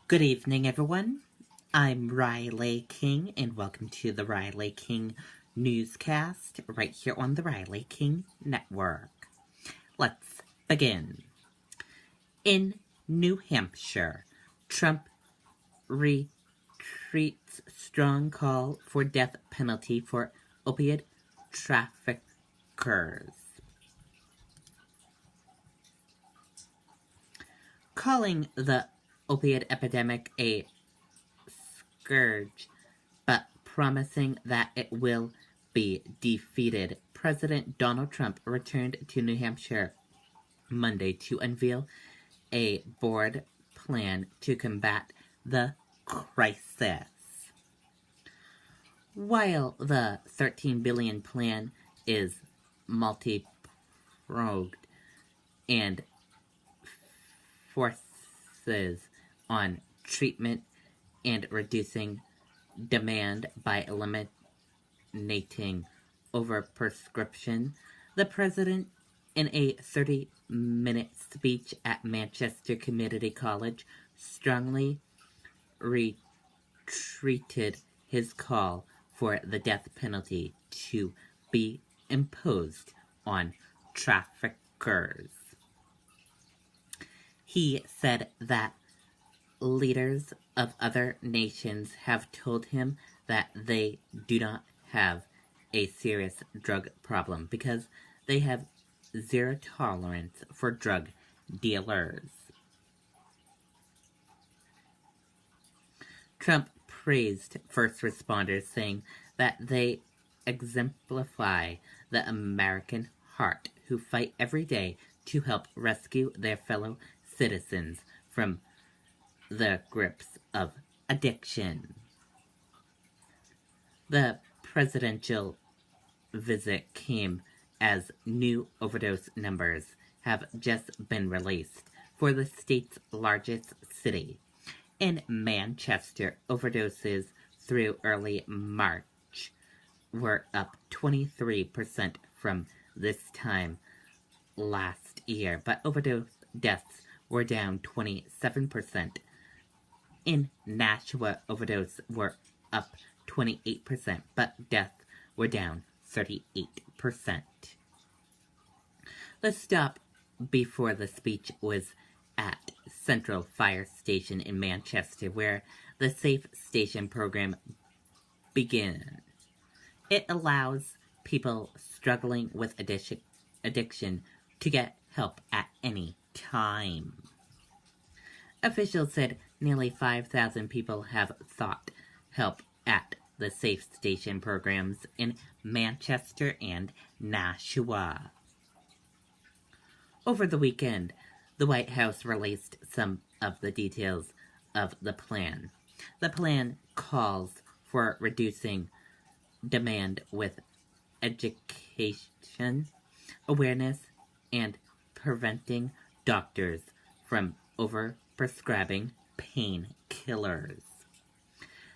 Good evening, everyone. I'm Riley King, and welcome to the Riley King Newscast right here on the Riley King Network. Let's begin. In New Hampshire, Trump retreats strong call for death penalty for opiate traffickers. Calling the opiate epidemic a scourge, but promising that it will be defeated, President Donald Trump returned to New Hampshire Monday to unveil a board plan to combat the crisis. While the $13 billion plan is multi-pronged and focuses on treatment and reducing demand by eliminating overprescription, the president, in a 30-minute speech at Manchester Community College, strongly retreated his call for the death penalty to be imposed on traffickers. He said that leaders of other nations have told him that they do not have a serious drug problem because they have zero tolerance for drug dealers. Trump praised first responders, saying that they exemplify the American heart who fight every day to help rescue their fellow citizens from the grips of addiction. The presidential visit came as new overdose numbers have just been released for the state's largest city. In Manchester, overdoses through early March were up 23% from this time last year, but overdose deaths were down 27%. In Nashua, overdose were up 28%, but deaths were down 38%. The stop before the speech was at Central Fire Station in Manchester, where the Safe Station program began. It allows people struggling with addiction to get help at any time. Officials said nearly 5,000 people have sought help at the Safe Station programs in Manchester and Nashua. Over the weekend, the White House released some of the details of the plan. The plan calls for reducing demand with education, awareness, and preventing doctors from overprescribing painkillers.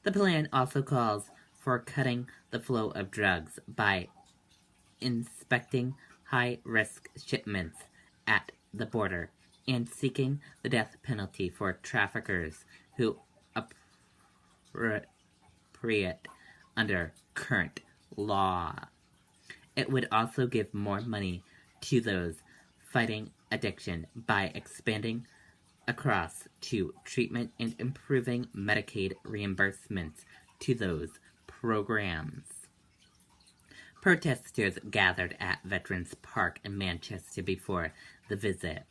The plan also calls for cutting the flow of drugs by inspecting high-risk shipments at the border and seeking the death penalty for traffickers who appropriate under current law. It would also give more money to those fighting addiction by expanding across to treatment and improving Medicaid reimbursements to those programs. Protesters gathered at Veterans Park in Manchester before the visit.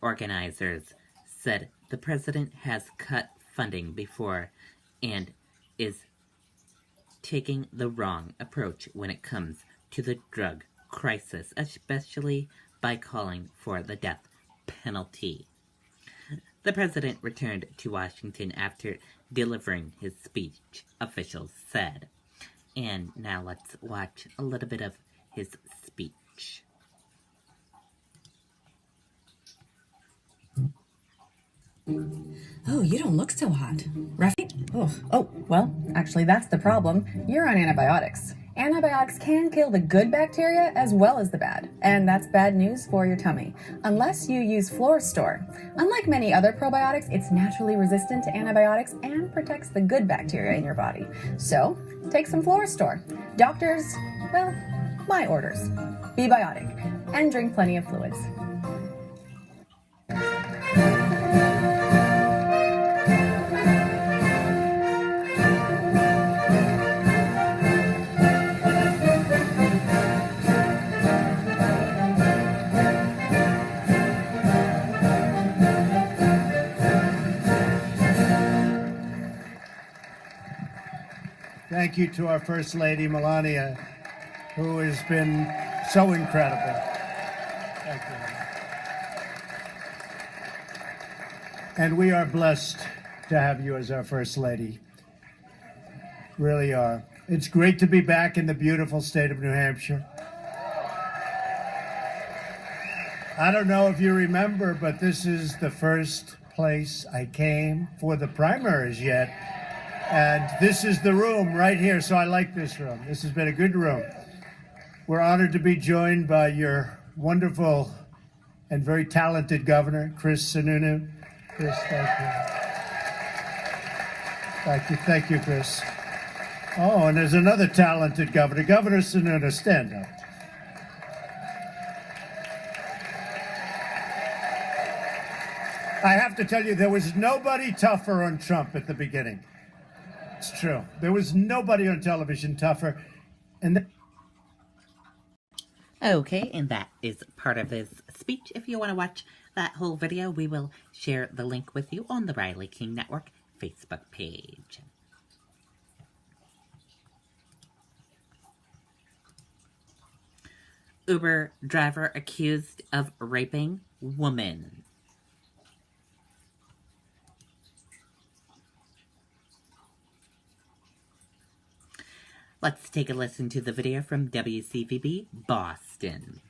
Organizers said the president has cut funding before and is taking the wrong approach when it comes to the drug crisis, especially by calling for the death penalty. The president returned to Washington after delivering his speech, officials said. And now let's watch a little bit of his speech. Oh, you don't look so hot. Rafi? Oh, well, actually, that's the problem. You're on antibiotics. Antibiotics can kill the good bacteria as well as the bad, and that's bad news for your tummy, unless you use Florastor. Unlike many other probiotics, it's naturally resistant to antibiotics and protects the good bacteria in your body. So, take some Florastor. Doctors, well, my orders. Be biotic, and drink plenty of fluids. Thank you to our First Lady, Melania, who has been so incredible. Thank you. And we are blessed to have you as our First Lady. Really are. It's great to be back in the beautiful state of New Hampshire. I don't know if you remember, but this is the first place I came for the primaries yet. And this is the room right here, so I like this room. This has been a good room. We're honored to be joined by your wonderful and very talented governor, Chris Sununu. Chris, thank you. Thank you, Chris. Oh, and there's another talented governor, Governor Sununu. Stand up. I have to tell you, there was nobody tougher on Trump at the beginning. It's true. There was nobody on television tougher. Okay, and that is part of his speech. If you want to watch that whole video, we will share the link with you on the Riley King Network Facebook page. Uber driver accused of raping woman. Let's take a listen to the video from WCVB Boston.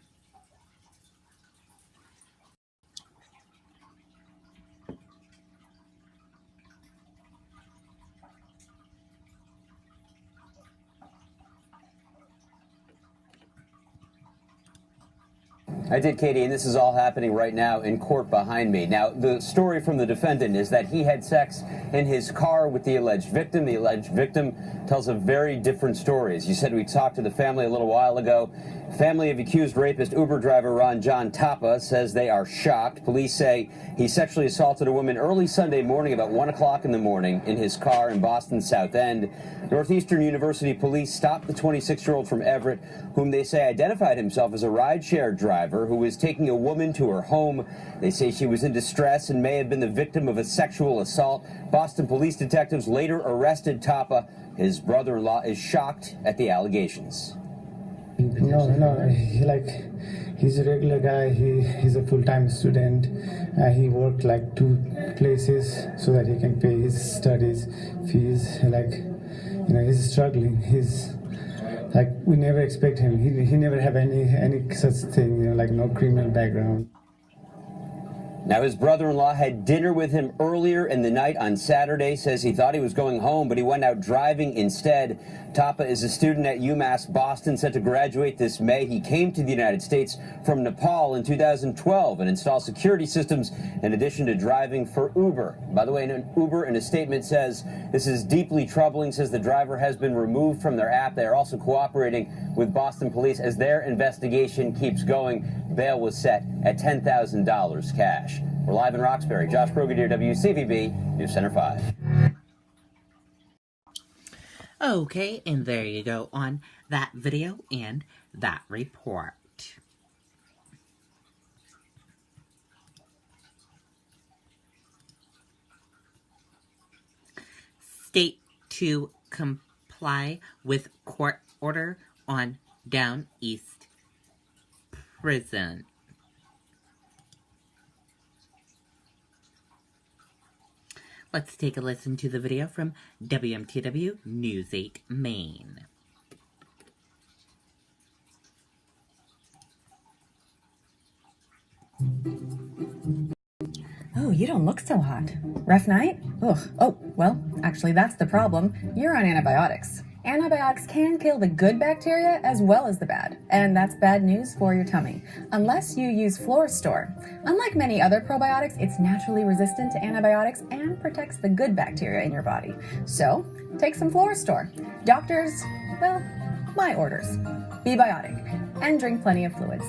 I did, Katie, and this is all happening right now in court behind me. Now, the story from the defendant is that he had sex in his car with the alleged victim. The alleged victim tells a very different story. As you said, we talked to the family a little while ago. Family of accused rapist Uber driver Ron John Tapa says they are shocked. Police say he sexually assaulted a woman early Sunday morning about 1 o'clock in the morning in his car in Boston's South End. Northeastern University police stopped the 26-year-old from Everett, whom they say identified himself as a rideshare driver who was taking a woman to her home. They say she was in distress and may have been the victim of a sexual assault. Boston police detectives later arrested Tapa. His brother-in-law is shocked at the allegations. No, he's a regular guy. He's a full-time student. He worked like 2 places so that he can pay his studies fees. He's struggling. We never expect him. He never have any such thing, no criminal background. Now, his brother-in-law had dinner with him earlier in the night on Saturday, says he thought he was going home, but he went out driving instead. Tapa is a student at UMass Boston, set to graduate this May. He came to the United States from Nepal in 2012 and installed security systems in addition to driving for Uber. By the way, Uber in a statement says this is deeply troubling, says the driver has been removed from their app. They are also cooperating with Boston police as their investigation keeps going. Bail was set at $10,000 cash. We're live in Roxbury. Josh Brigadier, WCVB, News Center 5. Okay, and there you go on that video and that report. State to comply with court order on Down East prison. Let's take a listen to the video from WMTW News 8 Maine. Oh, you don't look so hot. Rough night? Ugh. Oh, well, actually that's the problem. You're on antibiotics. Antibiotics can kill the good bacteria as well as the bad, and that's bad news for your tummy, unless you use Florastor. Unlike many other probiotics, it's naturally resistant to antibiotics and protects the good bacteria in your body. So, take some Florastor. Doctors, well, my orders. Be biotic, and drink plenty of fluids.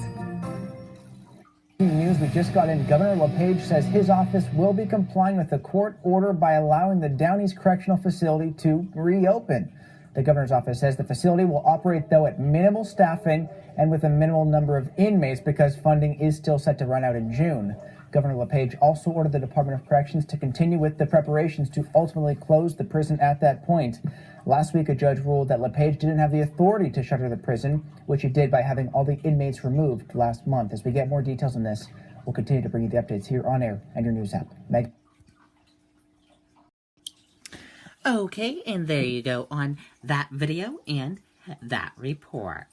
News we just got in. Governor LePage says his office will be complying with a court order by allowing the Downey's Correctional Facility to reopen. The governor's office says the facility will operate, though, at minimal staffing and with a minimal number of inmates because funding is still set to run out in June. Governor LePage also ordered the Department of Corrections to continue with the preparations to ultimately close the prison at that point. Last week, a judge ruled that LePage didn't have the authority to shutter the prison, which he did by having all the inmates removed last month. As we get more details on this, we'll continue to bring you the updates here on air and your news app. Meg? Okay, and there you go on that video and that report.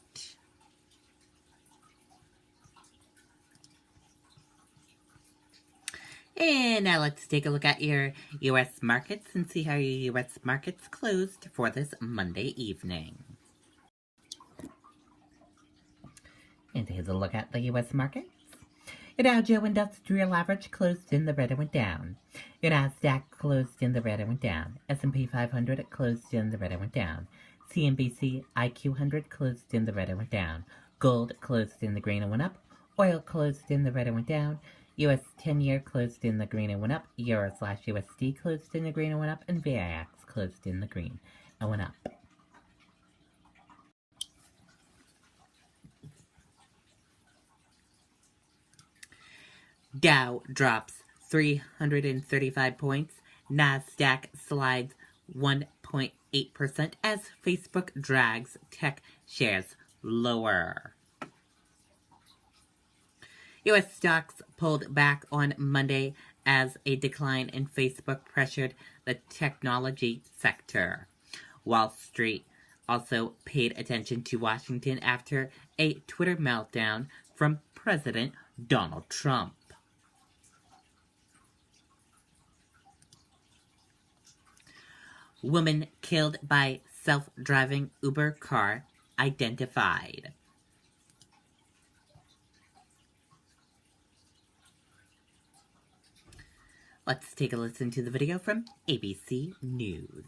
And now let's take a look at your U.S. markets and see how your U.S. markets closed for this Monday evening. And here's a look at the U.S. markets. Your Dow Jones Industrial Average closed in the red and went down. Your Nasdaq closed in the red and went down. S&P 500 closed in the red and went down. CNBC IQ 100 closed in the red and went down. Gold closed in the green and went up. Oil closed in the red and went down. US 10-year closed in the green and went up. Euro/USD closed in the green and went up. And VIX closed in the green and went up. Dow drops 335 points. Nasdaq slides 1.8% as Facebook drags tech shares lower. U.S. stocks pulled back on Monday as a decline in Facebook pressured the technology sector. Wall Street also paid attention to Washington after a Twitter meltdown from President Donald Trump. Woman killed by self-driving Uber car identified. Let's take a listen to the video from ABC News.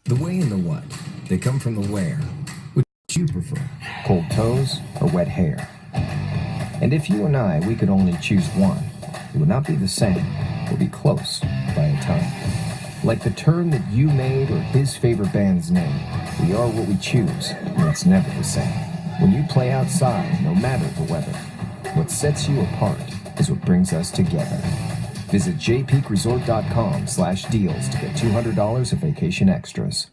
The way and the what, they come from the where. Which you prefer? Cold toes or wet hair? And if you and I, we could only choose one, it would not be the same, it would be close by a ton. Like the turn that you made or his favorite band's name, we are what we choose, and it's never the same. When you play outside, no matter the weather, what sets you apart is what brings us together. Visit jpeakresort.com/deals to get $200 of vacation extras.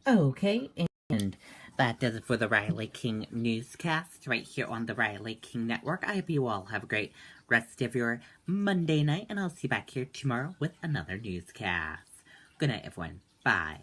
Okay, and that does it for the Riley King Newscast right here on the Riley King Network. I hope you all have a great rest of your Monday night, and I'll see you back here tomorrow with another newscast. Good night, everyone. Bye.